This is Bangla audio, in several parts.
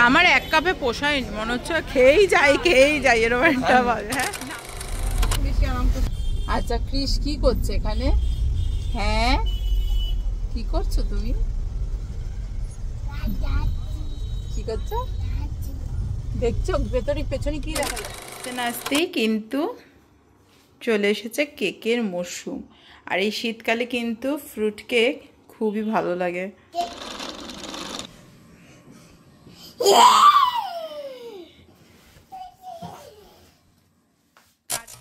আমার এক কাপে পোষায়নি, মনে হচ্ছে খেয়েই যাই এরকম একটা বলে। হ্যাঁ আচ্ছা, ক্রিস কি করছে এখানে? হ্যাঁ কি করছো তুমি? কি করছো দেখছো? ভেতরে পেছনে কি দেখা যাচ্ছে? নাচতেই কিন্তু চলে এসেছে কেকের মরশুম। আর এই শীতকালে কিন্তু ফ্রুট কেক খুবই ভালো লাগে।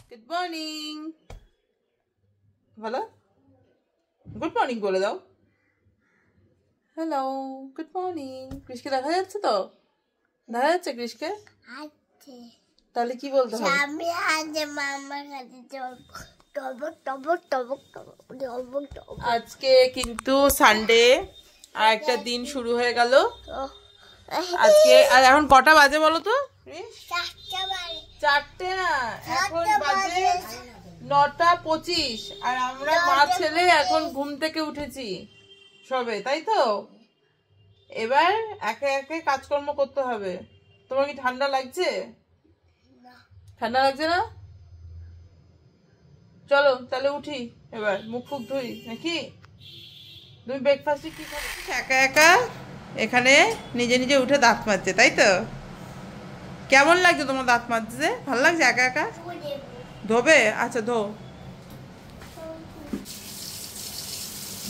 গুড মর্নিং বলো, গুড মর্নিং বলে দাও। Hello, good morning. কৃষকে দেখা যাচ্ছে তো? দেখা যাচ্ছে কৃষকে? তাহলে কি বলতে হবে? আজকে কিন্তু সানডে, আর একটা দিন শুরু হয়ে গেল আজকে। আর এখন কটা বাজে বলো তো? 4টে না, এখন বাজে 9:25। আর আমরা মা ছেলে এখন ঘুম থেকে উঠেছি সবে, তাই তো? এবার একে একে কাজকর্ম করতে হবে। তোমার কি ঠান্ডা লাগছে? ঠান্ডা লাগছে না? চলো তাহলে উঠি, এবার মুখ ফুক ধুই নাকি? তুমি ব্রেকফাস্টে কি খাবে? একা একা এখানে নিজে নিজে উঠে দাঁত মাজছে, তাই তো? কেমন লাগছে তোমার দাঁত মাজছে? ভালো লাগছে একা একা? ধোবে? আচ্ছা ধো।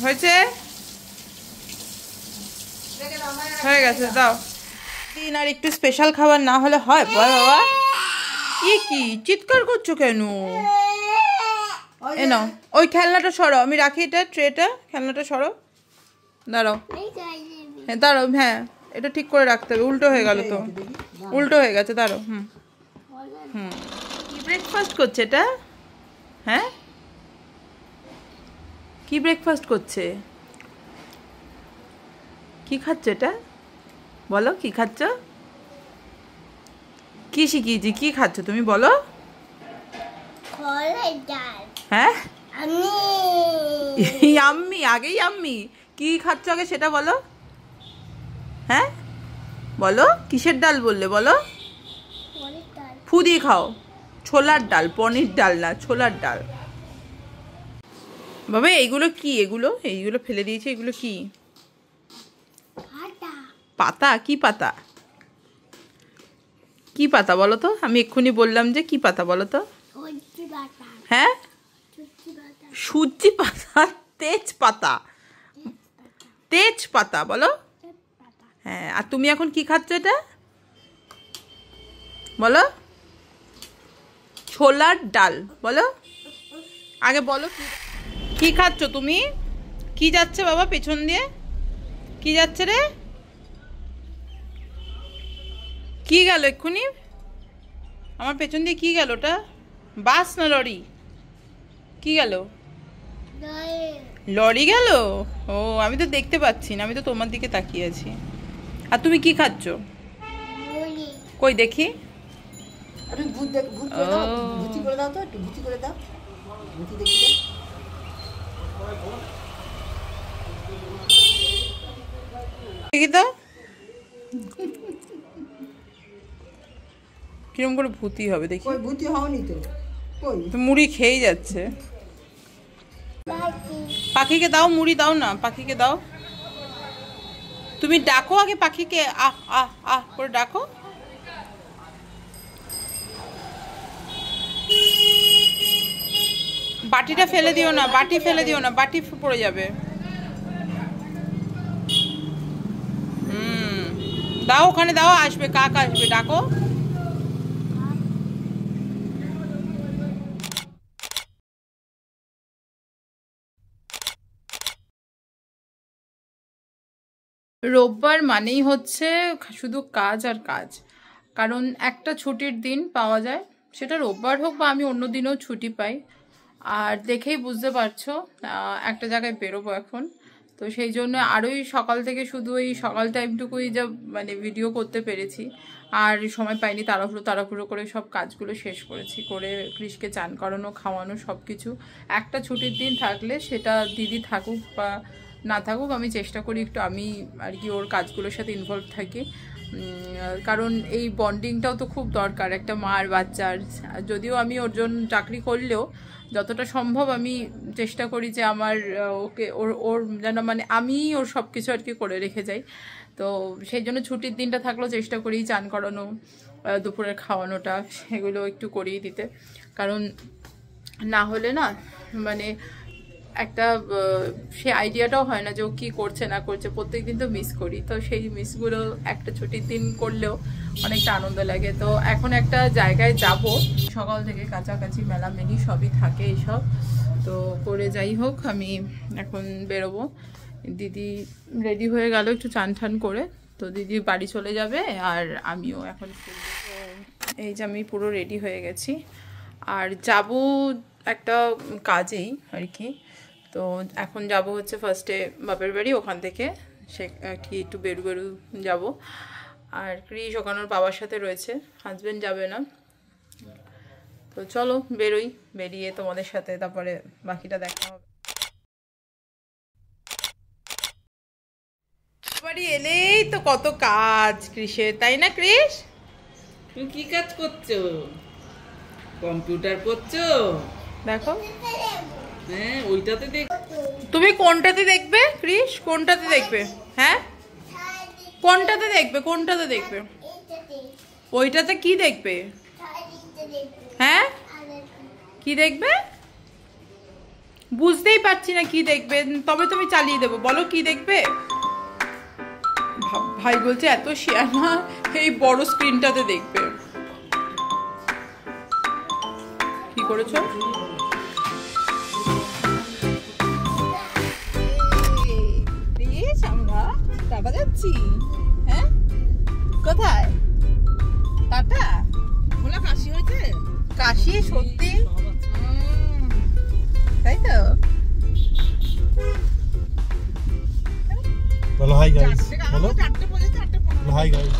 হয়েছে? হয়ে গেছে, দাও। দিন আর একটু স্পেশাল খাবার না হলে হয় বাবা? কি চিৎকার করছো কেন? এনো ওই খেলনাটা সরো, আমি রাখি এটা ট্রেটা, খেলনাটা সরো। দাঁড়াও, হ্যাঁ দাঁড়াও, হ্যাঁ এটা ঠিক করে রাখতে হবে। উল্টো হয়ে গেল তো, উল্টো হয়ে গেছে, দাঁড়াও। কি ব্রেকফাস্ট করছে এটা? হ্যাঁ কি ব্রেকফাস্ট করছে? কি খাচ্ছ এটা? বলো কি খাচ্ছ? কি শিখিয়েছি? কি খাচ্ছ তুমি বলো? হ্যাঁ ইয়াম্মি, আগে ইয়াম্মি। কি খাচ্ছ আগে সেটা বলো। হ্যাঁ বলো, কিসের ডাল বললে বলো? ফু দিয়ে খাও। ছোলার ডাল, পনির ডাল না, ছোলার ডাল। বাবা এইগুলো কি? এইগুলো ফেলে দিয়েছে, এগুলো কি? পাতা? কি পাতা? কি পাতা বলো তো? আমি এক্ষুনি বললাম যে কি পাতা বলো তো? হ্যাঁ সূর্যি পাতা, তেজ পাতা, তেজ পাতা বলো। হ্যাঁ, আর তুমি এখন কি খাচ্ছ এটা বলো? ছোলার ডাল বলো। আগে বলো কি খাচ্ছ তুমি? কি যাচ্ছে বাবা পেছন দিয়ে? কি যাচ্ছে রে? কি গেল এক্ষুনি আমার পেছন দিয়ে? কি গেল ওটা? বাস না লরি? কি গেল? লরি গেল? ও আমি তো দেখতে পাচ্ছি না, আমি তো তোমার দিকে তাকিয়ে আছি। আর তুমি কি খাচ্ছ? কই দেখি। দেখি তো কিরম করে ভূতি হবে দেখি। ভূতি হওনি তো, মুড়ি খেয়ে যাচ্ছে। পাখিকে দাও, মুড়ি দাও না, পাখিকে দাও। তুমি ডাকো আগে পাখিকে, আহ আহ আহ করে ডাকো। বাটিটা ফেলে দিও না, বাটি ফেলে দিও না, বাটি পড়ে যাবে। দাও ওখানে দাও, আসবে কাক আসবে, ডাকো। রোববার মানেই হচ্ছে শুধু কাজ আর কাজ। কারণ একটা ছুটির দিন পাওয়া যায়, সেটা রোববার হোক বা আমি অন্য দিনেও ছুটি পাই। আর দেখেই বুঝতে পারছো একটা জায়গায় বেরোবো এখন, তো সেই জন্য আরোই সকাল থেকে শুধু এই সকাল টাইমটুকুই যা মানে ভিডিও করতে পেরেছি। আর সময় পাইনি, তাড়াহুড়ো করে সব কাজগুলো শেষ করেছি, করে কৃষকে চান করানো, খাওয়ানো সব কিছু। একটা ছুটির দিন থাকলে সেটা দিদি থাকুক বা না থাকুক, আমি চেষ্টা করি একটু আমি আর কি ওর কাজগুলোর সাথে ইনভলভ থাকি, কারণ এই বন্ডিংটাও তো খুব দরকার একটা মা আর বাচ্চার। যদিও আমি ওর জন্য চাকরি করলেও যতটা সম্ভব আমি চেষ্টা করি যে আমার ওকে ওর ওর যেন মানে আমি ওর সব কিছু আর কি করে রেখে যাই। তো সেই জন্য ছুটির দিনটা থাকলেও চেষ্টা করি চান করানো, দুপুরের খাওয়ানোটা সেগুলো একটু করিয়ে দিতে, কারণ না হলে না মানে একটা সে আইডিয়াটাও হয় না যে ও কী করছে না করছে। প্রত্যেকদিন তো মিস করি, তো সেই মিসগুলো একটা ছুটির দিন করলেও অনেকটা আনন্দ লাগে। তো এখন একটা জায়গায় যাব, সকাল থেকে কাছাকাছি মেলামেলি সবই থাকে এইসব তো করে, যাই হোক আমি এখন বেরোবো। দিদি রেডি হয়ে গেল একটু চান ঠান করে, তো দিদি বাড়ি চলে যাবে আর আমিও এখন এই যে আমি পুরো রেডি হয়ে গেছি আর যাব একটা কাজেই আর কি। তো এখন যাব হচ্ছে ফার্স্টে বাপের বাড়ি, ওখান থেকে সে একটু বেরু যাব। আর ক্রিস ওখানে ওর বাবার সাথে রয়েছে, হাজব্যান্ড যাবে না। তো চলো বেরোই, বেরিয়ে তোমাদের সাথে তারপরে বাকিটা দেখা হবে। বাড়ি এলেই তো কত কাজ ক্রিসের, তাই না ক্রিস? তুমি কি কাজ করছো? কম্পিউটার করছো? দেখো হ্যাঁ, ওইটাতে দেখ। তুমি কোনটাতে দেখবে ক্রিস? কোনটাতে দেখবে? হ্যাঁ কোনটাতে দেখবে? কোনটাতে দেখবে? ওইটাতে কি দেখবে? হ্যাঁ কি দেখবে? বুঝতেই পারছি না কি দেখবে, তবে তুমি চালিয়ে দেবো। বলো কি দেখবে? ভাই বলছে এত শেয়ার না, এই বড় স্ক্রিনটাতে দেখবে। কি করেছো? আমরা টাটা যাচ্ছি। হ্যাঁ কোথায়? টাটা। খোলা কাশি হয়েছে? কাশি সত্যি? তাই তো। বলো হাই গাইস, বলো হাই গাইস।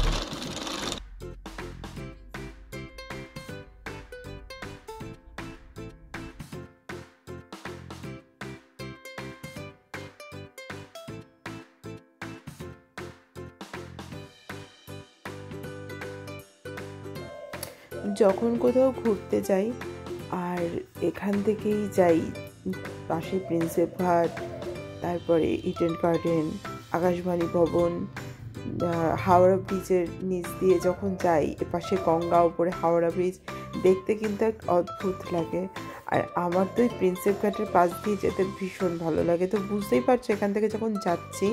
যখন কোথাও ঘুরতে যাই আর এখান থেকেই যাই পাশে প্রিন্সেপ ঘাট, তারপরে ইডেন গার্ডেন, আকাশবাণী ভবন, হাওড়া ব্রিজের নিচ দিয়ে যখন যাই, এপাশে গঙ্গা, উপরে হাওড়া ব্রিজ, দেখতে কিন্তু এক অদ্ভুত লাগে। আর আমার তো এই প্রিন্সেপ ঘাটের পাশ দিয়ে যেতে ভীষণ ভালো লাগে। তো বুঝতেই পারছো এখান থেকে যখন যাচ্ছি,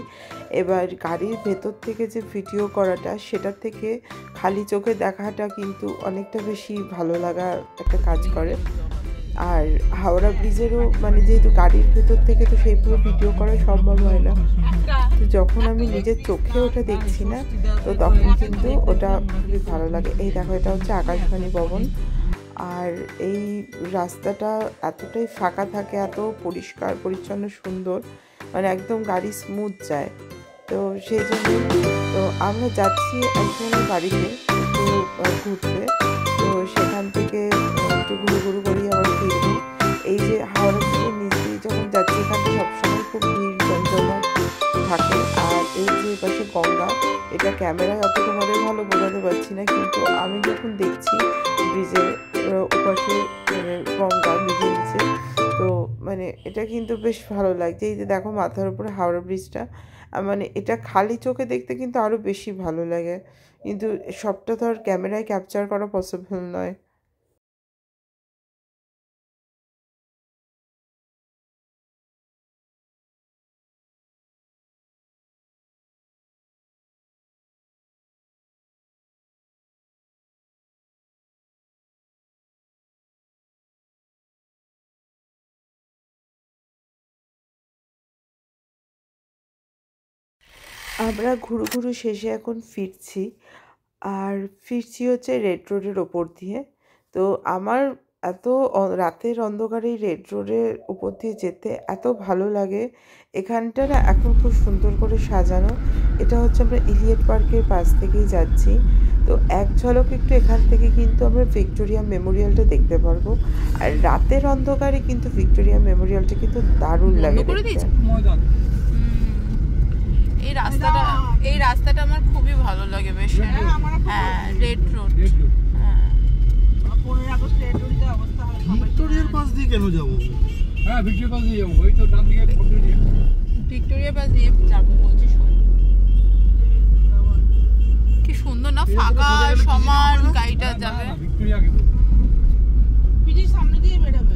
এবার গাড়ির ভেতর থেকে যে ভিডিও করাটা, সেটার থেকে খালি চোখে দেখাটা কিন্তু অনেকটা বেশি ভালো লাগা একটা কাজ করে। আর হাওড়া ব্রিজেরও মানে যেহেতু গাড়ির ভেতর থেকে তো সেইভাবে ভিডিও করা সম্ভব হয় না, তো যখন আমি নিজের চোখে ওটা দেখছি না, তো তখন কিন্তু ওটা খুবই ভালো লাগে। এই দেখো, এটা হচ্ছে আকাশবাণী ভবন। আর এই রাস্তাটা এতটাই ফাঁকা থাকে, এত পরিষ্কার পরিচ্ছন্ন সুন্দর, মানে একদম গাড়ি স্মুথ যায়। তো সেই জন্য তো আমরা যাচ্ছি একজনের বাড়িতে একটু ঘুরতে, তো সেখান থেকে একটু ঘুরু করি আবার ফিরবো। এই যে হাওড়া ব্রিজের নিচ দিয়ে যখন যাচ্ছি, এখানে সবসময় খুব ভিড় জমজমাট থাকে। আর এই যে পাশে গঙ্গা, এটা ক্যামেরায় অত তোমাদের ভালো বোঝাতে পারছি না, কিন্তু আমি যখন দেখছি ব্রিজের ওপাশে গঙ্গা ব্রিজের নিচে, তো মানে এটা কিন্তু বেশ ভালো লাগছে। এই যে দেখো মাথার উপরে হাওড়া ব্রিজটা, মানে এটা খালি চোখে দেখতে কিন্তু আরও বেশি ভালো লাগে, কিন্তু সবটা তো আর ক্যামেরায় ক্যাপচার করা পসিবল নয়। আমরা ঘুরু শেষে এখন ফিরছি, আর ফিরছি হচ্ছে রেড রোডের ওপর দিয়ে। তো আমার এত রাতের অন্ধকারে এই রেড রোডের ওপর দিয়ে যেতে এত ভালো লাগে। এখানটা না এখন খুব সুন্দর করে সাজানো। এটা হচ্ছে আমরা ইলিয়ট পার্কের পাশ থেকেই যাচ্ছি। তো এক ঝলক একটু এখান থেকে কিন্তু আমরা ভিক্টোরিয়া মেমোরিয়ালটা দেখতে পারবো। আর রাতের অন্ধকারে কিন্তু ভিক্টোরিয়া মেমোরিয়ালটা কিন্তু দারুণ লাগে দেখতে। এই রাস্তাটা আমার খুবই ভালো লাগে বেশ। হ্যাঁ, রেড রোড। ভিক্টোরিয়ার পাশ দিয়ে কেন যাবো? হ্যাঁ, ভিক্টোরিয়া পাশ দিয়ে যাবো। ওই তো ডান দিকে ভিক্টোরিয়া পাস দিয়ে যাবো বলছি। কি সুন্দর না, ফাঁকা সমান গাড়িটা যাবে। ভিক্টোরিয়াকে পিজির সামনে দিয়ে বেরোবে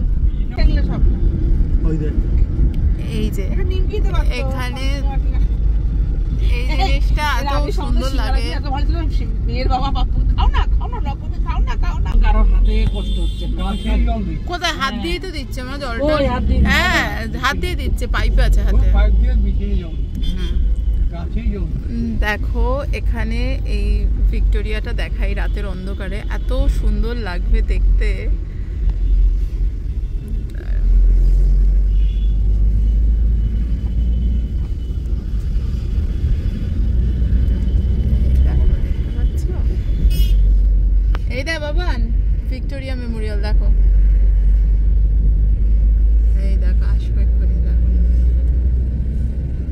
সব। ওই দেখ এই যে নিমকিতে এখানে এই জিনিসটা এত সুন্দর লাগে। মেয়ের বাবা বাপু খাও না রকমে খাও না কারোর হাতে কষ্ট হচ্ছে। কোথায় হাত দিয়ে তো দিচ্ছে আমার জলটা। হ্যাঁ, হাত দিয়ে দিচ্ছে, পাইপে আছে হাতে। পাইপ দিয়ে ভিতরে যাও, কাছেই যাও। দেখো এখানে এই ভিক্টোরিয়াটা দেখাই রাতের অন্ধকারে, এত সুন্দর লাগবে দেখতে। এই দেখ বাবান, ভিক্টোরিয়া মেমোরিয়াল দেখো। এই দেখো, আসবে এক্ষুনি, দেখো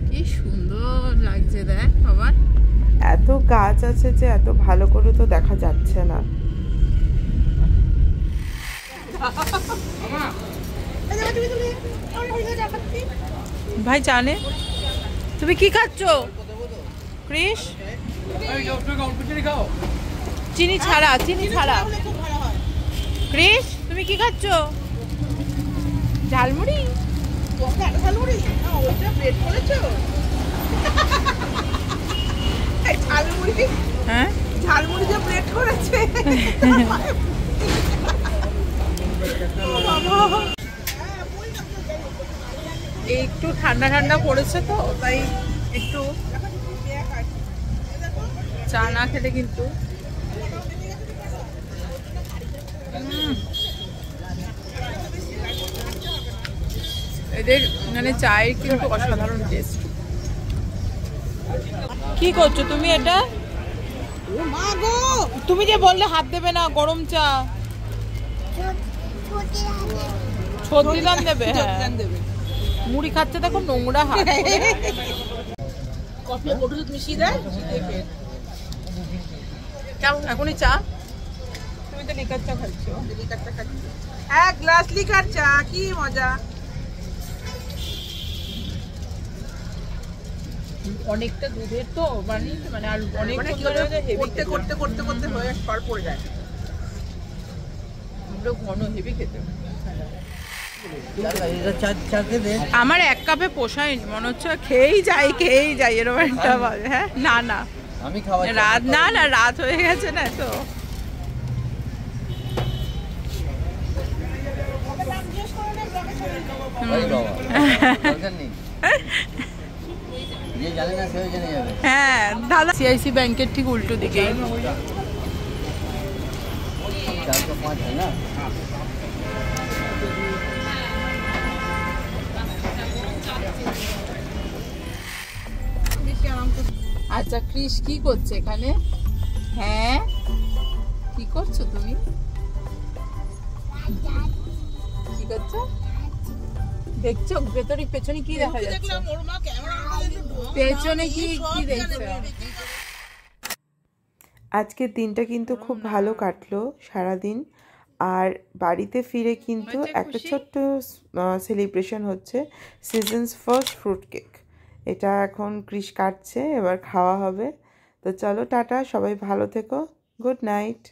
কি সুন্দর লাগছে। দেখ বাবান, এত গাছ আছে যে এত ভালো করে তো দেখা যাচ্ছে না। ভাই জানে তুমি কি খাচ্ছ ক্রিস? চিনি ছাড়া, চিনি ছাড়া। ক্রিস তুমি কি খাচ্ছ? ঝালমুড়ি। হ্যাঁ, ঝালমুড়ি যে প্লেট করেছে। একটু ঠান্ডা ঠান্ডা পড়েছে তো, তাই একটু চা না খেলে কিন্তু এদের মানে চায়ের কিন্তু অসাধারণ টেস্ট। কি করছো তুমি এটা? তুমি যে বললে হাত দেবে না, গরম চা ছত্রি দান দেবে। হ্যাঁ, মুড়ি খাচ্ছে দেখো, নোংরা হাত। কফি ওষুধ মিশিয়ে দেয়। কেমন এখনই চা? তুমি তো লিকার চা খাচ্ছো। এক গ্লাস লিকার চা, কি মজা। অনেকটা দুধের তো মানে আর অনেক করতে করতে করতে করতে হয়ে ফল পড়ে যায়। ঘন হেভি খেতে। আমার এক কাপে পোষায়নি, মনে হচ্ছে খেয়েই যাই এরকম একটা ভাবে। হ্যাঁ, না না আমি খাওয়া রাত, না না রাত হয়ে গেছে না তো। হ্যাঁ দাদা, সিআইসি ব্যাংকের ঠিক উল্টো দিকেই। আচ্ছা ক্রিস কি করছে এখানে? হ্যাঁ, কি করছো তুমি? কি করছো দেখছো? পেছনে কি দেখা যাচ্ছে? পেছনে কি কি দেখছো? আজকের দিনটা কিন্তু খুব ভালো কাটলো সারাদিন। আর বাড়িতে ফিরে কিন্তু একটা ছোট্ট সেলিব্রেশন হচ্ছে, সিজনস ফার্স্ট ফ্রুট কেক। এটা এখন ক্রিস কাটছে, এবার খাওয়া হবে। তো চলো টাটা, সবাই ভালো থেকো, গুড নাইট।